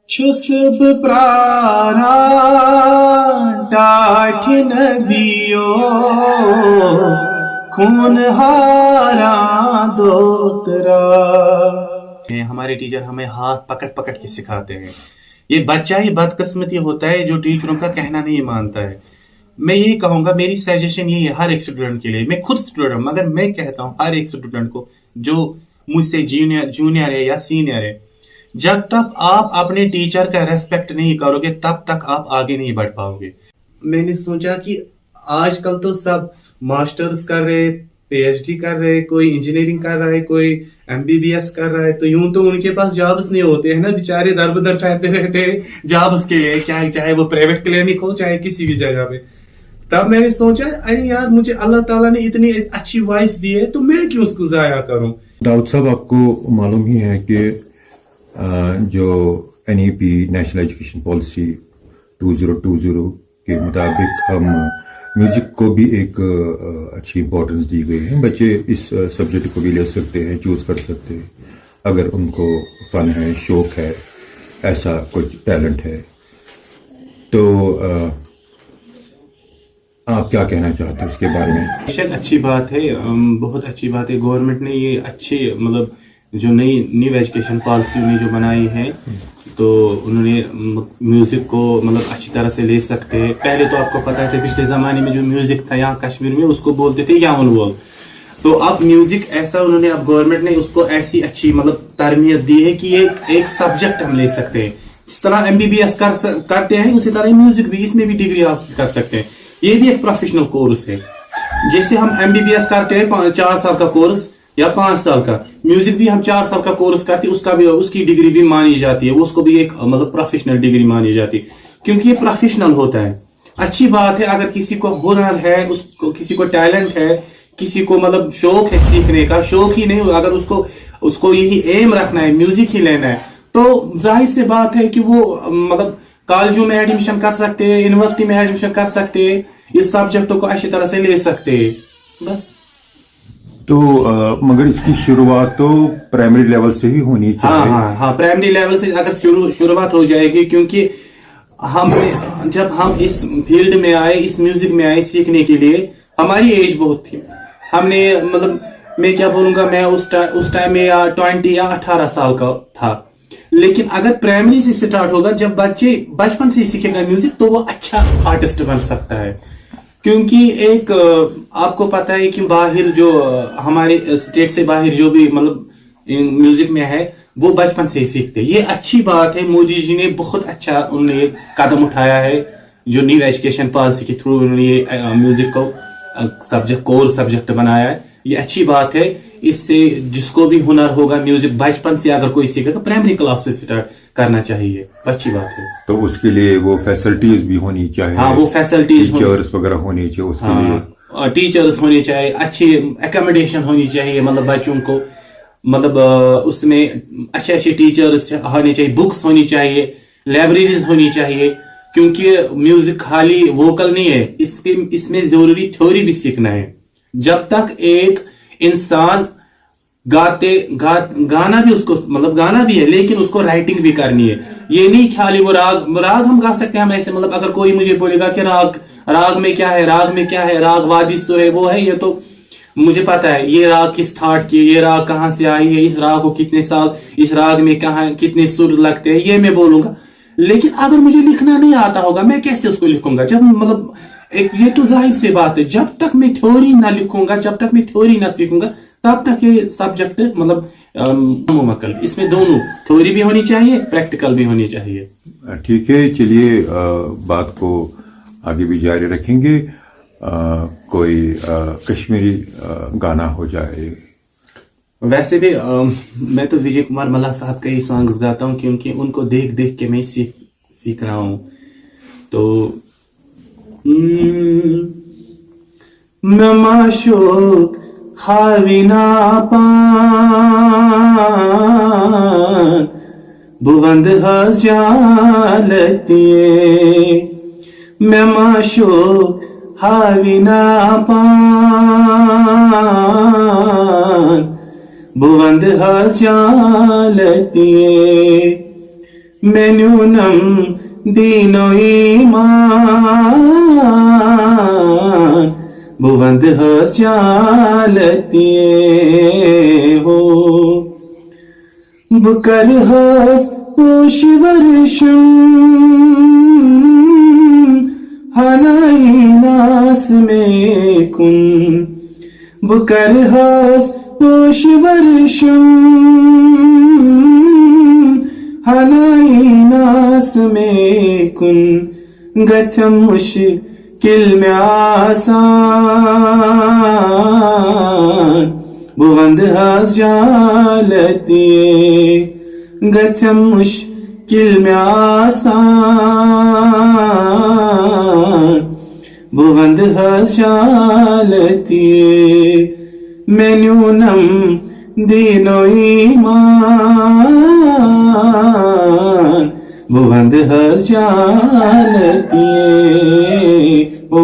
Çusub prara डाठ नबियो खून हारा दोतरा। हमारे टीचर हमें हाथ पकड़ पकड़ के सिखाते हैं। ये बच्चा ही बदकिस्मती होता है जो टीचरों का कहना नहीं मानता है। मैं ये कहूंगा, मेरी सजेशन यही है हर एक स्टूडेंट के लिए। मैं खुद स्टूडेंट, मगर मैं कहता हूँ हर एक स्टूडेंट को जो मुझसे जूनियर है या सीनियर है, जब तक आप अपने टीचर का रेस्पेक्ट नहीं करोगे तब तक आप आगे नहीं बढ़ पाओगे। मैंने सोचा कि आजकल तो सब मास्टर्स कर रहे, पीएचडी कर रहे, कोई इंजीनियरिंग कर रहा है, कोई एमबीबीएस कर रहा है, तो यूं तो उनके पास जॉब्स नहीं होते हैं ना, बेचारे दर बदर फैलते रहते हैं जॉब्स के लिए, क्या चाहे वो प्राइवेट क्लिनिक हो चाहे किसी भी जगह पे। तब मैंने सोचा, अरे यार, मुझे अल्लाह ताला ने इतनी अच्छी वॉइस दी है तो मैं क्यों उसको जाया करूं। दाऊद साहब, आपको मालूम ही है कि जो एनईपी नेशनल एजुकेशन पॉलिसी 2020 के मुताबिक हम म्यूज़िक को भी एक अच्छी इम्पोर्टेंस दी गई है। बच्चे इस सब्जेक्ट को भी ले सकते हैं, चूज़ कर सकते हैं अगर उनको फ़न है, शौक़ है, ऐसा कुछ टैलेंट है। तो आप क्या कहना चाहते हैं उसके बारे में? बेशक अच्छी बात है, बहुत अच्छी बात है। गवर्नमेंट ने ये अच्छे मतलब जो न्यू एजुकेशन पॉलिसी उन्हें जो बनाई है, तो उन्होंने म्यूजिक को मतलब अच्छी तरह से ले सकते हैं। पहले तो आपको पता है पिछले जमाने में जो म्यूजिक था यहाँ कश्मीर में, उसको बोलते थे यामन वोल। तो अब म्यूजिक ऐसा उन्होंने, अब गवर्नमेंट ने उसको ऐसी अच्छी मतलब तरबियत दी है कि ये एक सब्जेक्ट हम ले सकते हैं। जिस तरह एमबीबीएस करते हैं उसी तरह म्यूजिक भी, इसमें भी डिग्री हासिल कर सकते हैं। ये भी एक प्रोफेशनल कोर्स है। जैसे हम एमबीबीएस करते हैं 4 साल का कोर्स या 5 साल का, म्यूजिक भी हम 4 साल का कोर्स करते हैं, उसका भी उसकी डिग्री भी मानी जाती है, उसको भी एक मतलब प्रोफेशनल डिग्री मानी जाती है, क्योंकि ये प्रोफेशनल होता है। अच्छी बात है अगर किसी को हुनर है, उसको किसी को टैलेंट है, किसी को मतलब शौक है सीखने का, शौक ही नहीं, अगर उसको यही एम रखना है, म्यूजिक ही लेना है, तो जाहिर सी बात है कि वो मतलब कॉलेजों में एडमिशन कर सकते हैं, यूनिवर्सिटी में एडमिशन कर सकते हैं, इस सब्जेक्टों को अच्छी तरह से ले सकते हैं। बस तो मगर इसकी शुरुआत तो प्राइमरी लेवल से ही होनी चाहिए। हाँ, प्राइमरी लेवल से अगर शुरुआत हो जाएगी, क्योंकि जब हम इस फील्ड में आए, इस म्यूजिक में आए सीखने के लिए, हमारी एज बहुत थी। हमने मतलब मैं क्या बोलूंगा, मैं उस टाइम में 20 या 18 साल का था। लेकिन अगर प्राइमरी से स्टार्ट होगा, जब बच्चे बचपन से सीखेगा म्यूजिक, तो वो अच्छा आर्टिस्ट बन सकता है। क्योंकि एक आपको पता है कि बाहर जो हमारे स्टेट से बाहर जो भी मतलब म्यूजिक में है, वो बचपन से ही सीखते हैं। ये अच्छी बात है, मोदी जी ने बहुत अच्छा उन्होंने कदम उठाया है, जो न्यू एजुकेशन पॉलिसी के थ्रू उन्होंने म्यूजिक को कोर सब्जेक्ट बनाया है। ये अच्छी बात है। इससे जिसको भी हुनर होगा म्यूजिक बचपन से अगर कोई सीखेगा, प्रैमरी क्लास से स्टार्ट करना चाहिए, अच्छी बात है। तो उसके लिए वो फैसिलिटीज भी होनी चाहिए। हाँ, वो फैसिलिटीज, टीचर्स वगैरह होनी चाहिए उसके लिए, टीचर्स होनी चाहिए, अच्छी एकोमोडेशन होनी चाहिए, मतलब बच्चों को मतलब उसमें अच्छे टीचर्स होने चाहिए, बुक्स होनी चाहिए, लाइब्रेरीज होनी चाहिए। क्योंकि म्यूजिक खाली वोकल नहीं है, इसमें जरूरी थ्योरी भी सीखना है। जब तक एक इंसान गाना भी उसको मतलब गाना भी है, लेकिन उसको राइटिंग भी करनी है। ये नहीं खाली वो राग हम गा सकते हैं हम ऐसे, मतलब अगर कोई मुझे बोलेगा कि राग में क्या है, राग वादी सुर है, वो है, ये तो मुझे पता है ये राग किस थाट की, ये राग कहाँ से आई है, इस राग को कितने साल, इस राग में कहाँ कितने सुर लगते हैं, ये मैं बोलूंगा। लेकिन अगर मुझे लिखना नहीं आता होगा, मैं कैसे उसको लिखूंगा? जब मतलब ये तो जाहिर सी बात है, जब तक मैं थ्योरी ना लिखूंगा, जब तक मैं थ्योरी ना सीखूंगा, तब तक ये सब्जेक्ट मतलब मुमक्कल। इसमें दोनों थ्योरी भी होनी चाहिए, प्रैक्टिकल भी होनी चाहिए। ठीक है, चलिए बात को आगे भी जारी रखेंगे। कोई कश्मीरी गाना हो जाए। वैसे भी मैं तो विजय कुमार मल्लाह साहब के ही सॉन्ग्स गाता हूँ, क्योंकि उनको देख देख के मैं सीख रहा हूँ। तो मैं माशूक खाविना पान बुलंद हज जालतिए, मैं माशूक खाविना पान बुलंद हज जालतिए, menunam dino iman buvand has jalatiye ho bukar has poshvarishum hanai nas mein kun bukar has poshvarishum hanai nas mein kun gacham mushkil mein aasan buvand has jalatiye gacham mushkil mein aasan buvand has jalatiye menunam dino iman buvand has jalatiye ho.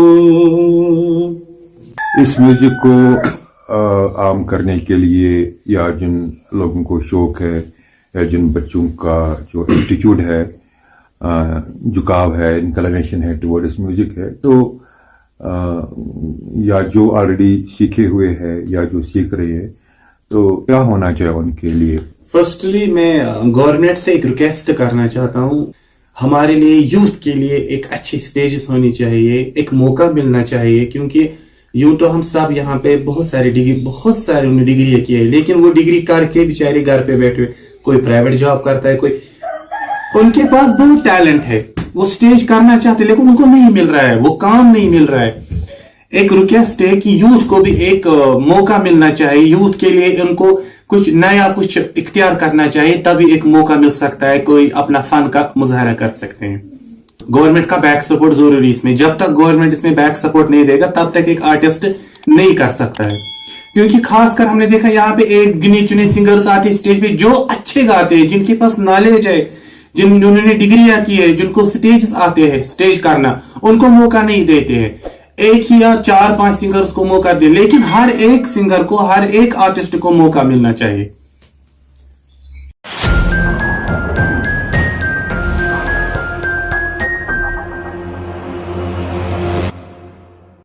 इस music को आम करने के लिए या जिन लोगों को शौक है या जिन बच्चों का जो एप्टीट्यूड है, झुकाव है, इंक्लिनेशन है टुवर्ड इस म्यूजिक है, तो या जो ऑलरेडी सीखे हुए हैं या जो सीख रहे हैं, तो क्या होना चाहिए उनके लिए? फर्स्टली मैं गवर्नमेंट से एक रिक्वेस्ट करना चाहता हूँ, हमारे लिए यूथ के लिए एक अच्छी स्टेजेस होनी चाहिए, एक मौका मिलना चाहिए, क्योंकि यूं तो हम सब यहाँ पे बहुत सारे उन्होंने डिग्री की है, लेकिन वो डिग्री करके बेचारे घर पे बैठे, कोई प्राइवेट जॉब करता है, कोई उनके पास बहुत टैलेंट है, वो स्टेज करना चाहते लेकिन उनको नहीं मिल रहा है, वो काम नहीं मिल रहा है. एक रिक्वेस्ट है कि यूथ को भी एक मौका मिलना चाहिए, यूथ के लिए उनको कुछ नया कुछ इख्तियार करना चाहिए, तभी एक मौका मिल सकता है, कोई अपना फन का मुजाहरा कर सकते हैं. गवर्नमेंट का बैक सपोर्ट जरूरी इसमें, जब तक गवर्नमेंट इसमें बैक सपोर्ट नहीं देगा तब तक एक आर्टिस्ट नहीं कर सकता है, क्योंकि खासकर हमने देखा यहाँ पे एक गिने चुने सिंगर्स आते स्टेज पे जो अच्छे गाते हैं, जिनके पास नॉलेज है, जिन्होंने डिग्रियां की है, जिनको स्टेज आते हैं स्टेज करना, उनको मौका नहीं देते हैं. एक ही या 4-5 सिंगर्स को मौका दे, लेकिन हर एक सिंगर को, हर एक आर्टिस्ट को मौका मिलना चाहिए.